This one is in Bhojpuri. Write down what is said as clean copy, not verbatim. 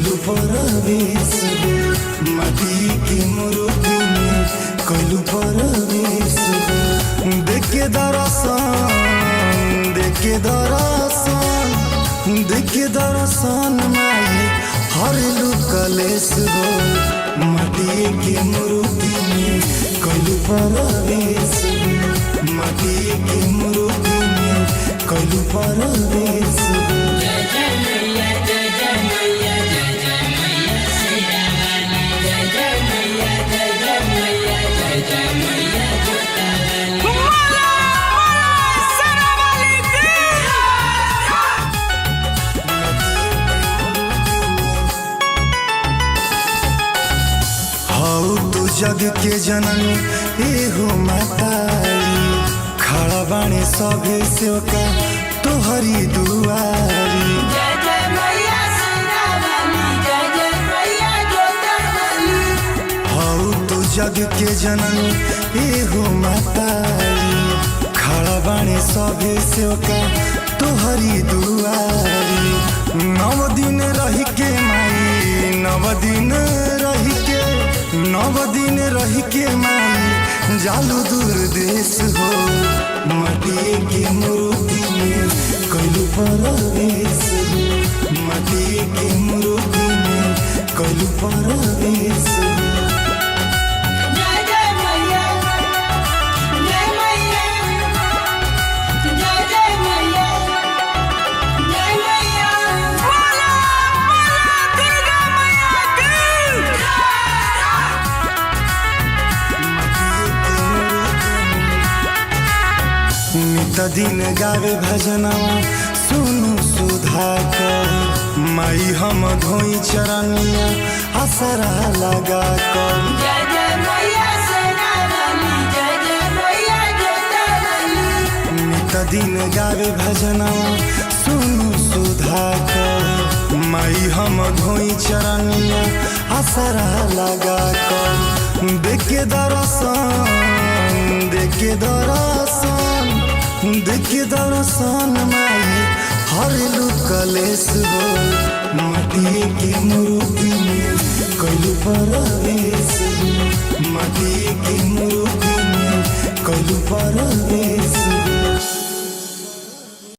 कैलू परवेश माटी के मूर्ति में कैलू परवेश देखे दर्शन देखे दर्शन देखे दर्शन माई हरलू कलेश हो माटी के मूर्ति में कैलू परवेश माटी के मूर्ति में कैलू परवेश जग के जननी एहो मातारी खड़ा बाणे सभे सेवका तोहरी दुआरी जय जय मैया शेरावाली जय जय मैया जोतावाली हऊ तू जग के जननी एहो मातारी खड़ा बाणे सभे सेवका तोहरी दुआरी नव दिन रही के माई नव दिन रही के माई जालू दूर देश हो माटी के मूर्ति में कैलू परवेश माटी के मूर्ति में कैलू परवेश जय जय मैया जय मैया जय जय मैया जय मैया बोला दुर्गा मैया की नित दिन गावे भजनवा सुनु सुधाकर माई हम धोई चरनिया असरा लगा कर जय जय मैया शेरावाली जय जय मैया जोतावाली नित दिन गावे भजनवा सुनु सुधाकर माई हम धोई चरनिया असरा लगा कर देखे दर्शन देखे दर्शन देखे दर्शन माई हरलू कलेश हो माटी के मूर्ति में कैलू परवेश माटी के मूर्ति में कैलू परवेश